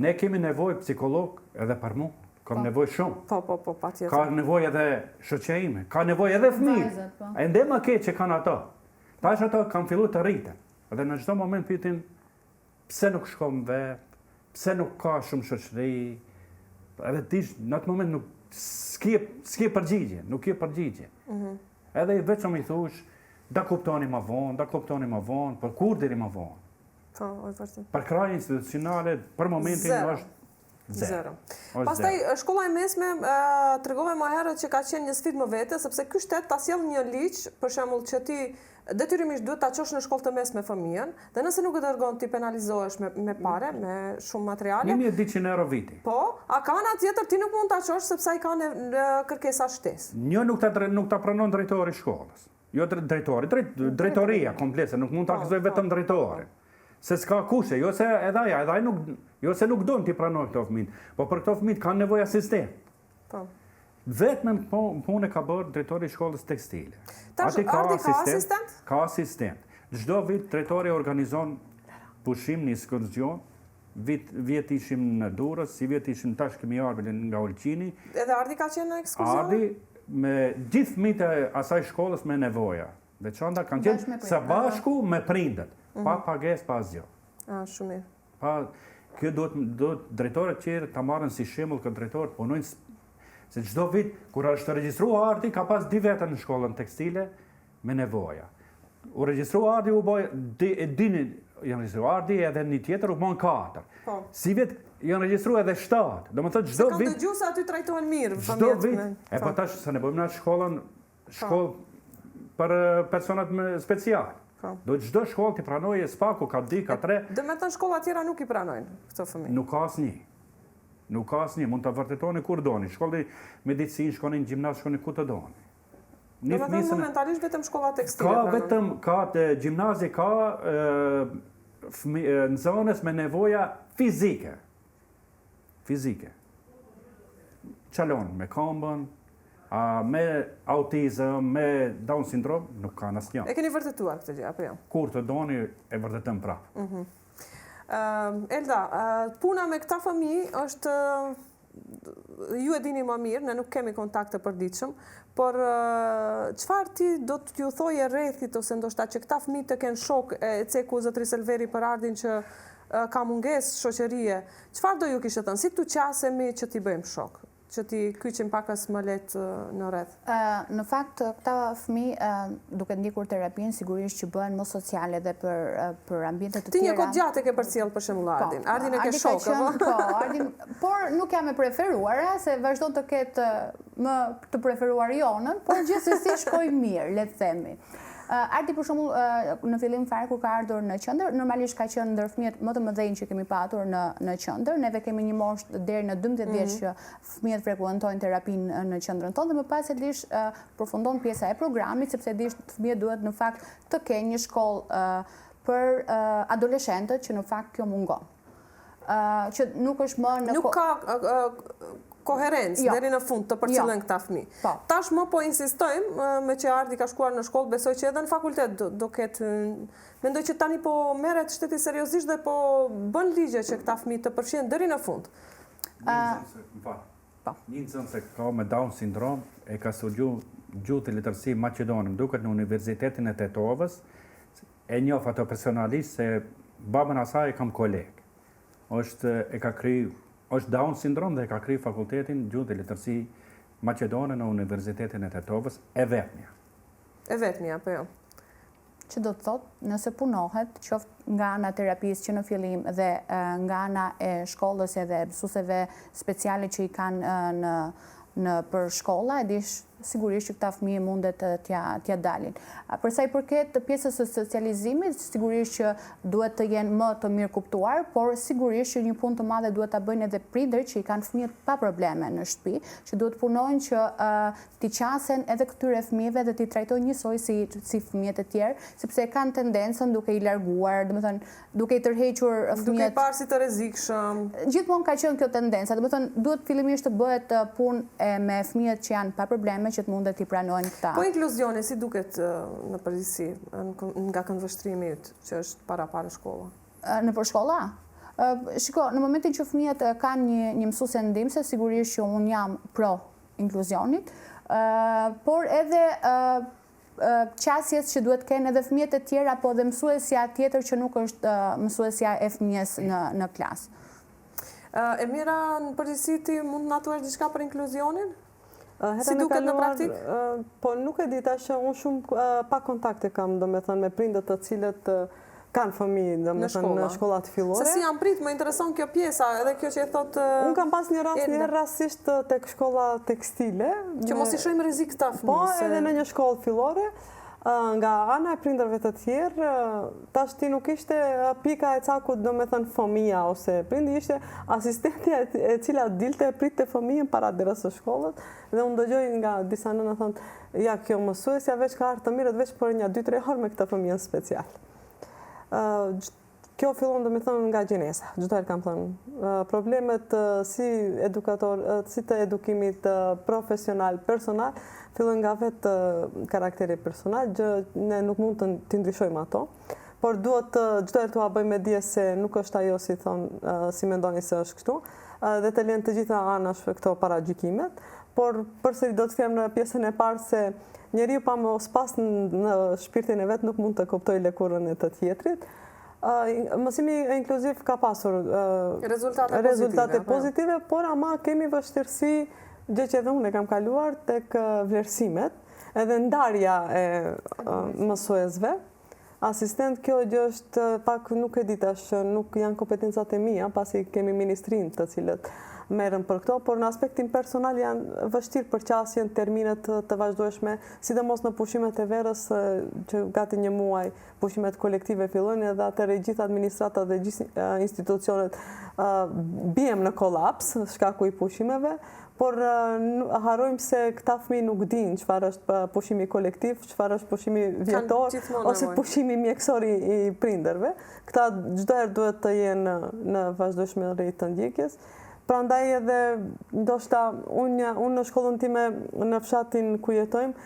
ne kemi nevojë psikolog edhe për mu, kam nevojë shumë. Po, pa tjetër. Ka nevojë edhe shoqja ime, ka nevojë edhe fëmijë. E ndë më keq që kanë ato. Tash ato kanë fillu të rriten. Edhe në çdo moment pyetin pse nuk shkon vet, pse nuk ka shumë shoqëri. Edhe tish në atë moment nuk s'ke përgjigje, nuk ke përgjigje. Edhe vetëm i thush da kuptoni ma vonë, për kur deri ma vonë. Po, është vërtet. Për krajë institucionale, për momentin është zero. Pastaj, shkolla e mesme tregove më herët që ka qenë një sfidë më vete, sepse ky shtet ta sjell një ligj, për shembull që ti detyrimisht duhet ta çosh në shkollë të mesme fëmijën, dhe nëse nuk e dërgon ti penalizohesh me pare, me shumë materiale. 1200 euro viti. Po, a ka ana tjetër ti nuk mund ta çosh sepse ai ka kërkesa shtesë. Një nuk ta pranon drejtori i shkollës. Jo drejtori, drejtoria komplekse, nuk mund të akuzoj vetëm drejtorin. Se s'ka kushe, jo se edhe nuk donë t'i pranoj këto fëmijë, po për këto fëmijë kanë nevojë asistent. Vetëm punë ka bërë drejtori i shkollës tekstile. Tash Ardi ka asistent? Ka asistent. Çdo vit drejtori organizon pushim, një ekskursion. Vjet ishim në Durrës, si vjet ishim tash kemi ardhur nga Ulqini. Edhe Ardi ka qenë në ekskursion? Ardi me gjithë fëmijët e asaj shkollës me nevoja. Veçanta kanë qenë së bashku me prindët, pa pagesë, pa asgjë. Shumë mirë. Kjo duhet drejtorët tjerë ta marrin si shembull këtë drejtorët punojnë se çdo vit kur është regjistruar Ardi ka pas 2 veta në shkollën tekstile me nevoja. U regjistrua Ardi u bë dini janë regjistruar Ardi edhe një tjetër u bën 4. Si vjet janë regjistruar edhe 7. Domethënë çdo vit. Se kanë dëgjuar se aty trajtohen mirë fëmijët. Çdo vit. E po tash se ne bëjmë në shkollë për personat special. Do çdo shkollë të pranojë spaku ka 2, ka 3. Domethënë shkolla tjera nuk i pranojnë këto fëmijë. Nuk ka asnjë. Mund ta vërtetoni kur doni. Shkollë medicinë, shkoni në gjimnaz, shkoni ku të doni. Domethënë momentalisht vetëm shkolla tekstile. Ka gjimnazi, ka nxënës me nevoja fizike. Qalon me këmbën, me autizëm, me Down syndrom, nuk kanë asnjë. E keni vërtetuar këtë gjë apo jo? Kur të doni e vërtetëm prapë. Elda, puna me këta fëmijë është, ju e dini më mirë, ne nuk kemi kontakte përditshëm, por çfarë ti do t'ju thoje rrethit ose ndoshta që këta fëmijë të kenë shok, e ceku zotëri Selveri për Ardin që ka mungesë shoqërie, çfarë do ju kishte thënë? Si t'u qasemi që t'i bëjmë shok? që ti kyqin pakës më letë në rreth? Në fakt, këta fëmijë, duke ndikur terapinë, sigurisht që bëhen më sociale dhe për ambientet të tjera. Ti një kohë gjatë e ke përcjell për shembull Ardin. Ardin e ke shokë, po, Ardin, por nuk jam e preferuara, se vazhdon të ketë më të preferuar jonën, por gjithsesi shkoj mirë, le të themi. Ardi për shembull në fillim fare kur ka ardhur në qendër, normalisht ka qenë ndër fëmijët më të mëdhenj që kemi patur në qendër. Neve kemi një moshë deri në 12 vjeç që fëmijët frekuentojnë terapinë në qendrën tonë dhe më pas e dish përfundon pjesa e programit sepse dish fëmijët duhet në fakt të kenë një shkollë për adoleshentët që në fakt kjo mungon. Që nuk është më në nuk ka koherencë deri në fund të përcjellen këta fëmijë. Tash më po insistojmë me që Ardi ka shkuar në shkollë, besoj që edhe në fakultet do ketë, mendoj që tani po merret shteti seriozisht dhe po bën ligje që këta fëmijë të përfshihen deri në fund. Një nxënës se ka me Down syndrom e ka studiu gjuhë të letërsi maqedone, më duket në Universitetin e Tetovës, e njoh ato personalisht se babën asaj kam koleg. Është Down syndrom dhe ka kriju fakultetin gjuhë dhe letërsi maqedone në Universitetin e Tetovës e vetmja. E vetmja, po jo. Që do të thotë, nëse punohet, qoftë nga ana terapisë që në fillim dhe nga ana e shkollës edhe mësuesve speciale që i kanë në për shkolla, e dish sigurisht që këta fëmijë mundet t'ja dalin. Për sa i përket të pjesës së socializimit, sigurisht që duhet të jenë më të mirë kuptuar, por sigurisht që një punë të madhe duhet ta bëjnë edhe prindërit që i kanë fëmijët pa probleme në shtëpi, që duhet punojnë që t'i qasen edhe këtyre fëmijëve dhe t'i trajtojnë njësoj si fëmijët e tjerë, sepse kanë tendencën duke i larguar, domethënë duke i tërhequr fëmijët. Duke i parë si të rrezikshëm. Gjithmonë ka qenë kjo tendenca, domethënë duhet fillimisht të bëhet punë me fëmijët që janë pa probleme që të mundet t'i pranojnë këta. Po inkluzioni si duket në përgjithësi nga këndvështrimi yt që është para shkolla? Në për shkolla? Shiko, në momentin që fëmijët kanë një mësuese ndihmëse, sigurisht që unë jam pro inkluzionit, por edhe qasjes që duhet kenë edhe fëmijët e tjerë apo edhe mësuesja tjetër që nuk është mësuesja e fëmijës në klasë. Emira, në përgjithësi ti mund të na thuash diçka për inkluzionin? Si duket në praktik? Po nuk e di tash, unë shumë pa kontakte kam, domethënë me prindët të cilët kanë fëmijë, domethënë në shkollat fillore. Se si janë prit, më intereson kjo pjesa, edhe kjo që e thotë. Unë kam pas një rast rastisht tek shkolla tekstile. Që mos i shojmë rrezik këta fëmijë. Po, edhe në një shkollë fillore. Nga ana e prindërve të tjerë, tash ti nuk ishte pika e cakut, domethënë fëmia ose prindi, ishte asistentja e cila dilte pritte fëmijën para derës së shkollës dhe unë dëgjoj nga disa nëna thonë, ja kjo mësuesja veç ka ardhur të mirët veç për një 2-3 orë me këtë fëmijën special. Kjo fillon domethënë nga gjenesa, çdo herë kam thënë. Problemet si edukator, si të edukimit profesional, personal, fillon nga vetë karakteri personal, ne nuk mund të ndryshojmë ato, por duhet çdo herë t'ua bëjmë dije se nuk është ajo si thonë, si mendoni se është kështu, dhe të lënë të gjitha anashve këto paragjykimet, por përsëri do të them në pjesën e parë se njeriu pa mos pas në shpirtin e vet nuk mund të kuptojë lëkurën e të tjetrit. Mësimi inkluziv ka pasur rezultate pozitive, por ama kemi vështirësi, gjë që edhe unë e kam kaluar tek vlerësimet, edhe ndarja e mësuesve. Asistent, kjo gjë është pak nuk e di tash, nuk janë kompetencat e mia, pasi kemi ministrinë të cilët merren për këto, por në aspektin personal janë vështirë përqasjen terminet të vazhdueshme, sidomos në pushimet e verës, që gati një muaj pushimet kolektive fillojnë edhe atëherë gjithë administratat dhe gjithë institucionet bijem në kolaps shkaku i pushimeve, por harrojmë se këta fëmijë nuk dinë çfarë është pushimi kolektiv, çfarë është pushimi vjetor ose pushimi mjekësor i prindërve. Këta çdo herë duhet të jenë në vazhdueshmëri të ndjekjes. Prandaj edhe ndoshta unë në shkollën time në fshatin ku jetojmë,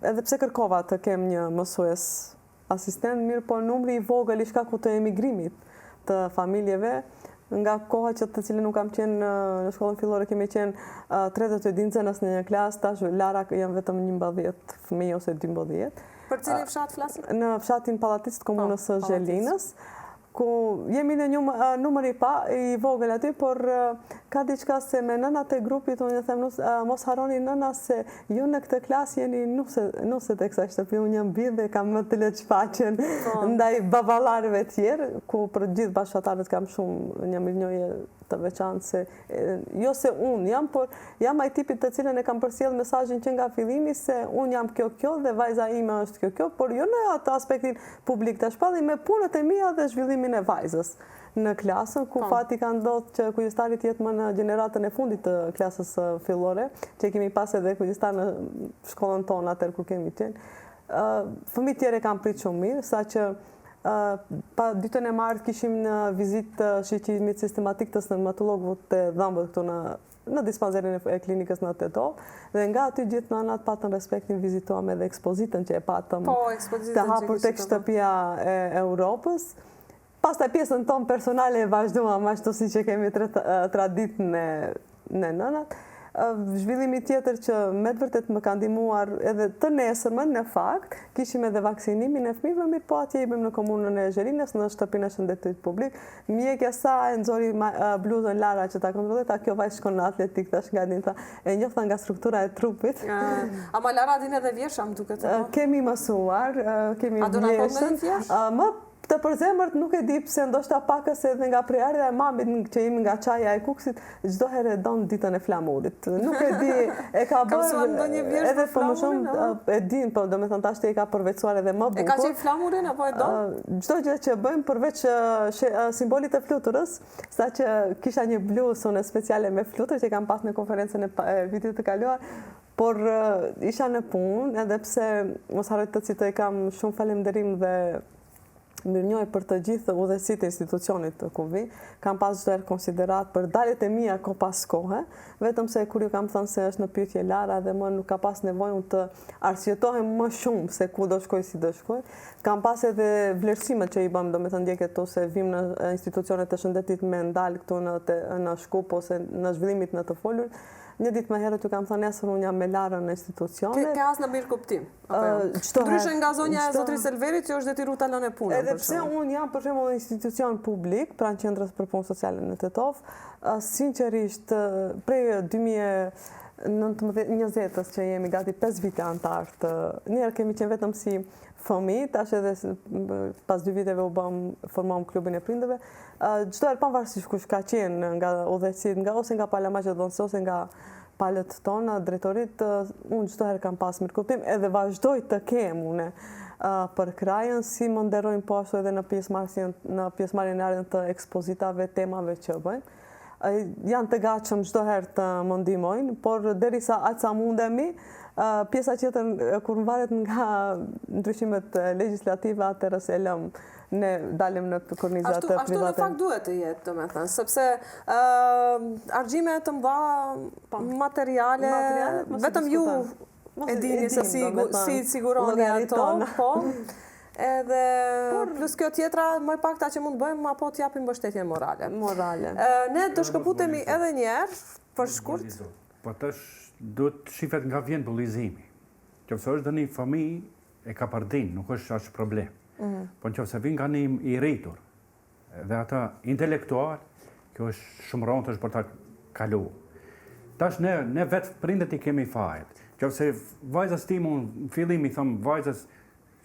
edhe pse kërkova të kem një mësues asistent, mirë po numri i vogël i shkaku të emigrimit të familjeve, nga koha që të cilën nuk kam qenë në shkollën fillore, kemi qenë 32 nxënës në një klasë, tash Lara janë vetëm 11 fëmijë ose 12. Për cilin fshat flasim? Në fshatin Pallaticit, komunës së Zhelinës, ku jemi në një numër i vogël aty, por ka diçka se me nënat e grupit, unë them mos harroni nëna se ju në këtë klasë jeni nuset e kësaj shtëpi, unë jam bidhe, kam më të letë shfaqen ndaj baballarëve tjerë, ku për gjithë bashkëtarët kam shumë një mirënjohje të veçantë se jo se unë jam, por jam ai tipit të cilën e kam përcjell mesazhin që nga fillimi se unë jam kjo dhe vajza ime është kjo, por jo në atë aspektin publik të shpalli me punët e mia dhe zhvillimin e vajzës në klasën, ku fati ka ndodhur që kujdestarit jetë më në gjeneratën e fundit të klasës fillore, që kemi pas edhe kujdestar në shkollën tonë atër kur kemi qenë. Fëmijët tjerë kam pritë shumë mirë, saqë pa ditën e martë kishim në vizitë shqyrtimit sistematik të stomatologëve të Dhëmbët këtu në dispanzerin e klinikës në Tetov, dhe nga aty gjithë nënat patën respektin, vizituam edhe ekspozitën që e patëm të hapur tek shtëpia e Europës. Pastaj pjesën tonë personale e vazhduam ashtu si që kemi traditën e nënat. Zhvillimi tjetër që me të vërtet më ka ndihmuar edhe të nesërmën në fakt, kishim edhe vaksinimin e fëmijëve, mirë po atje i bëjmë në komunën e Zherinës, në shtëpinë e shëndetit publik. Mjekja sa e nxori bluzën Lara që ta kontrolloi, ta kjo vajzë shkon në atletik tash nga din, e njofta nga struktura e trupit. Ama Lara din edhe vjesha më duket. Kemi mësuar, kemi vjeshën. Të përzemërt nuk e di pse ndoshta pakës edhe nga prejardhja e mamit që jemi nga qaja e kuksit, çdo herë don ditën e flamurit. Nuk e di, e ka bërë edhe për më shumë e din, po domethënë tash e ka përveçuar edhe më bukur. E ka qenë flamurin apo e don? Çdo gjë që bëjmë përveç simbolit të fluturës, saqë kisha një bluzë speciale me flutur që kam pas në konferencën e vitit të kaluar, por isha në punë, edhe pse mos harroj të citoj, kam shumë falënderim dhe mirënjohje për të gjithë udhëheqësit e institucionit të ku vi, kam pas çdo herë konsiderat për daljet e mia ko pas kohe, vetëm se kur ju kam thënë se është në pyetje Lara dhe më nuk ka pas nevojë të arsyetohem më shumë se ku do shkoj, si do shkoj. Kam pas edhe vlerësimet që i bëm, domethënë ndjeket to se vim në institucionet të shëndetit me ndal këtu në Shkup ose në zhvillimit në të folur. Një ditë më herët ju kam thënë nesër unë jam me Larën në institucionet. Ke as në mirë kuptim. Ndryshe nga zonja e zotris Elverit që është detyruar ta lënë punën. Edhe pse unë jam për shembull në institucion publik, pranë qendrës për punë sociale në Tetov, sinqerisht prej 2019-s që jemi gati 5 vite antar të, njerë kemi qenë vetëm si fëmijë, tash edhe pas 2 viteve formom klubin e prindërve. Çdo herë pavarësisht kush ka qenë nga udhëheqësit, ose nga pala Maqedonse ose nga palët tona, drejtorit, unë çdo herë kam pas mirë kuptim, edhe vazhdoj të kem une për krajën, si më nderojnë po ashtu edhe në pjesëmarrjen e ardhën të ekspozitave, temave që bëjmë. Janë të gatshëm çdo herë të më ndihmojnë, por derisa aq sa mundemi, pjesa tjetër kur varet nga ndryshimet legjislative, atëherë se lëm ne dalim në kornizat private. Ashtu në fakt duhet të jetë, domethënë, sepse argjime të mëdha, materiale, vetëm ju e dini se si siguroni ato, po. Edhe plus kjo tjetra, më pakta që mund bëjmë, apo t'japim mbështetje morale. Ne të shkëputemi edhe njerë, për shkurt. Po tash duhet shifet nga vjen bullizimi. Qofse është dhe një fëmijë e ka përdin, nuk është ashtë problem. Po në qofse vjen nga një i rritur, dhe ata intelektual, kjo është shumë rëndë është për ta kalu. Tash ne vetë prindet i kemi fajet. Qofse vajzës timu në fillim i thëmë vajzës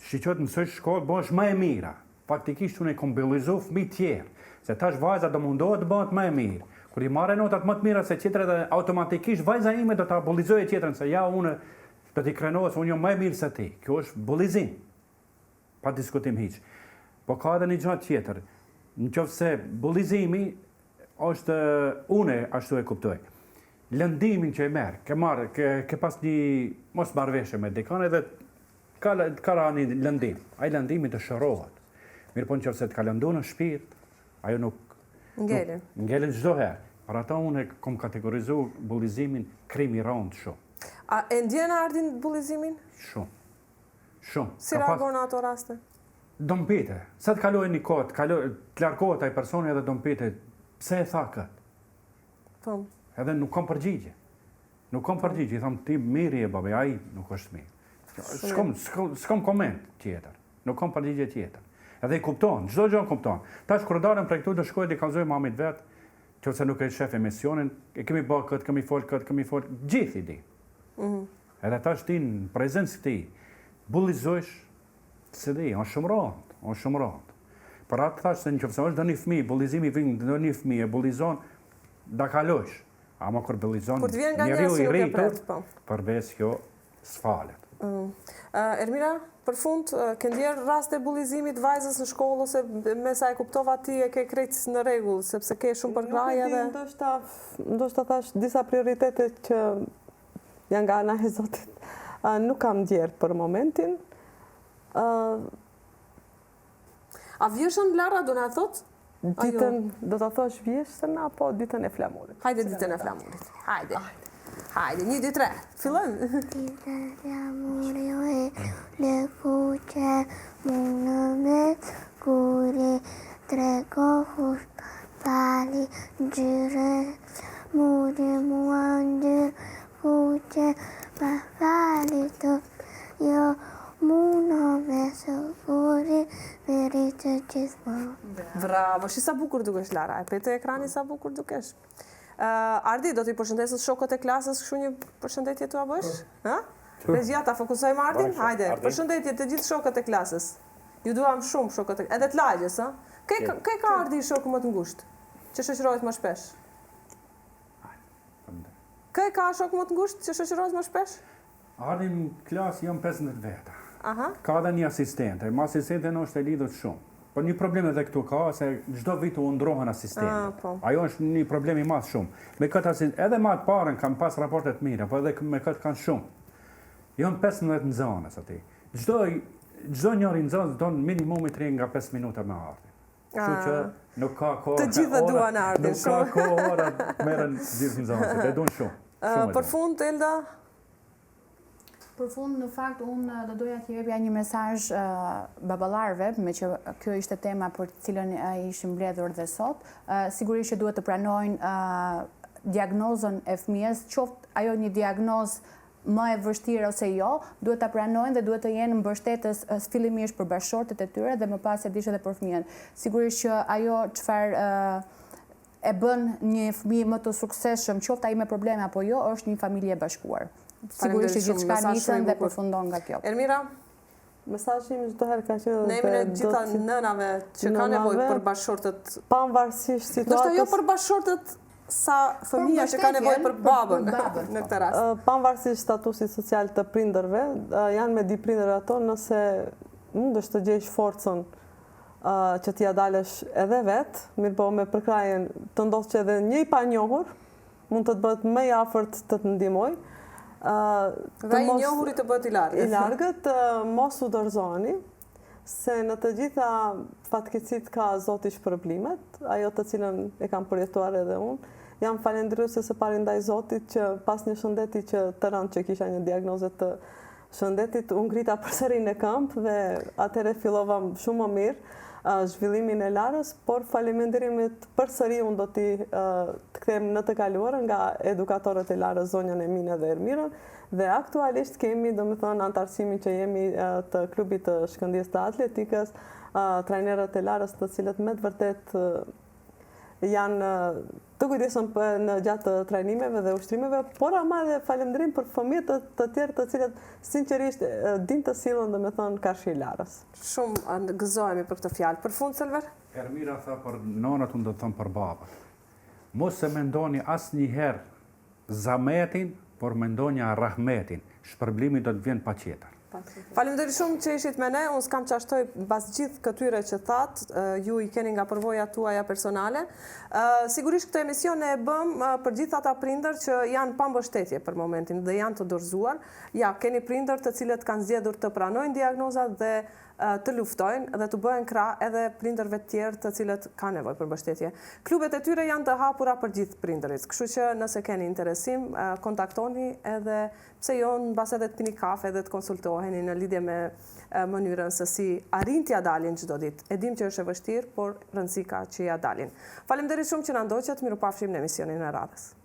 shqyqot mësoj shkollë, bësh më e mira. Faktikisht unë e kom bëllizu fëmijë tjerë, se tash vajza do mundohet të bëhet më e mirë. Kur i marrë notat më të mira se tjetër dhe automatikisht vajza ime do ta bullizojë tjetrën se ja unë do t'i krenohet, unë jam më e mirë se ti. Kjo është bullizim. Pa diskutim hiç. Po ka edhe një gjë tjetër. Nëse bullizimi është unë ashtu e kuptoj. Lëndimin që e merr, ke pas një mos marrëveshje me dekan edhe ka një lëndim. Ai lëndimi të shërohet. Mirë po nëse të ka lënduar në shpirt, ajo nuk ngelen çdo herë. Për ata unë kom kategorizu bullizimin krim i rëndë shumë. A e ndjen Ardin bullizimin? Shumë. Si reagon në ato raste? Dompete. Sa të kaloj një kohë, të largohet ai personi edhe dompete, pse e tha këtë? Edhe nuk kam përgjigje. I tham ti mirë je babai, ai nuk është mirë. S'kam koment tjetër. Nuk kam përgjigje tjetër. Edhe i kupton, çdo gjë kupton. Tash kur dalëm prej këtu do shkoj të kallzoj mamit vet, Qofse nuk e shef emisionin, e kemi bërë këtë, kemi folë, gjithë i di. Edhe ta është ti në prezencë ti, bullizojsh, se di, është shumë rëndë. Për atë thashtë se në qofse është do një fëmi, bullizimi vinë do një fëmi e bullizon, da kalojsh. Ama kur bullizon njeriu i rritur, përbes kjo s'falet. Ermira, për fund, ke ndjerë raste bullizimit vajzës në shkollë, ose me sa e kuptova ti e ke krejtës në regull, sepse ke shumë për graja dhe... Ndoshta thash disa prioritete që janë nga ana e Zotit. Nuk kam ndjerë për momentin. A vjeshën Lara, do në thot? Ditën, do të thosh vjeshën, apo ditën e flamurit? Hajde ditën e flamurit. Hajde, 1, 2, 3, fillojmë. Ditën e flamurit le fuqe muna me kuri trego husht pali gjyre muri mua ndyr fuqe pa fali të jo muna me së kuri veri të gjithmonë. Bravo, shi sa bukur dukesh Lara, e pete ekrani sa bukur dukesh. Ardi, do t'i përshëndesës shokët e klasës, kështu një përshëndetje t'u a bësh? Regjia, ta fokusojmë Ardin? Hajde, përshëndetje të gjithë shokët e klasës. Ju duam shumë shokët e klasës, edhe t'lagjes, ha? Kë ka Ardi shokë më të ngushtë, që shoqërohet më shpesh? Kë ka shokë më të ngushtë, që shoqërohet më shpesh? Ardi në klasë jam 15 veta. Aha. Ka dhe një asistente, ma asistente në është e lidhët shumë. Po një problem edhe këtu ka, se çdo vit u ndrohen asistentët. Ajo është një problem i madh shumë. Me këtë edhe më të parën kam pas raportet mira, po edhe me këtë kanë shumë. Janë 15 nxënës aty. Çdo njëri nxënës don minimumi 3 nga 5 minuta me ardhi. Kështu që nuk ka kohë. Të gjithë duan ardhin. Nuk ka kohë ora merren gjithë nxënësit, e duan shumë. Për fund, Elda? Për fund, në fakt, unë do doja t'ju jepja një mesazh baballarëve, me që kjo ishte tema për cilën ishim mbledhur dhe sot. Sigurisht që duhet të pranojnë diagnozën e fëmijës, qoftë ajo një diagnozë më e vështirë ose jo, duhet ta pranojnë dhe duhet të jenë mbështetës fillimisht për bashkëshortet e tyre dhe më pas e dish edhe për fëmijën. Sigurisht që ajo çfarë e bën një fëmijë më të suksesshëm, qoftë ai me probleme apo jo, është një familje e bashkuar. Sigurisht që gjithçka nisen dhe përfundon nga kjo. Ermira? Mesazhi im çdo herë ka qenë ne jemi në gjitha nënave që ka nevojë për bashkëshortet. Pavarësisht situatës. Do të jo për bashkëshortet sa fëmia që ka nevojë për babën në këtë rast. Pavarësisht statusit social të prindërve, janë me di prindër ato nëse mundesh të gjejsh forcën që t'ia dalësh edhe vetë, mirëpo me përkrajen të ndodh që edhe një i panjohur mund të të bëhet më i afërt të të ndihmoj. Dhe i njohurit të bëhet i largët. I largët, mos u dorëzoni, se në të gjitha fatkeqësitë ka Zoti shpërblimet, ajo të cilën e kam përjetuar edhe unë. Jam falendëruese së pari ndaj Zotit që pas një shëndeti që të rënd që kisha një diagnoze të shëndetit, unë ngrita përsëri në këmbë dhe atëherë fillova shumë më mirë zhvillimin e Larës, por faleminderimit përsëri unë do t'i të kthem në të kaluarën nga edukatorët e Larës, zonjën Emine dhe Ermirën, dhe aktualisht kemi, domethënë, antarësimin që jemi të klubit të shkëndijës të atletikës, trajnerët e Larës, të cilët me të vërtet janë të kujdesshëm në gjatë trajnimeve dhe ushtrimeve, por ama dhe falenderim për fëmijët të tjerë të cilët sinqerisht din të sillen, domethënë, karshi i Larës. Shumë gëzohemi për këtë fjalë. Për fund, Selver? Ermira tha për nonat, unë do të them për babën. Mos se mendoni asnjëherë zametin, por mendoni rahmetin. Shpërblimi do të vjen patjetër. Faleminderit shumë që ishit me ne, unë s'kam qashtoj bas gjithë këtyre që thatë, ju i keni nga përvoja tuaja personale. Sigurisht këtë emision e bëm për gjithë ata prindër që janë pa mbështetje për momentin dhe janë të dorëzuar. Ja, keni prindër të cilët kanë zgjedhur të pranojnë diagnozat dhe të luftojnë dhe të bëhen krah edhe prindërve të tjerë të cilët kanë nevojë për mbështetje. Klubet e tyre janë të hapura për gjithë prindërit, kështu që nëse keni interesim, kontaktoni edhe pse jo mbas edhe të pini kafe dhe të konsultoheni në lidhje me mënyrën se si arrin t'ia dalin çdo ditë. E dim që është e vështirë, por rëndësi ka që ja dalin. Faleminderit shumë që na ndoqët, mirupafshim në emisionin e radhës.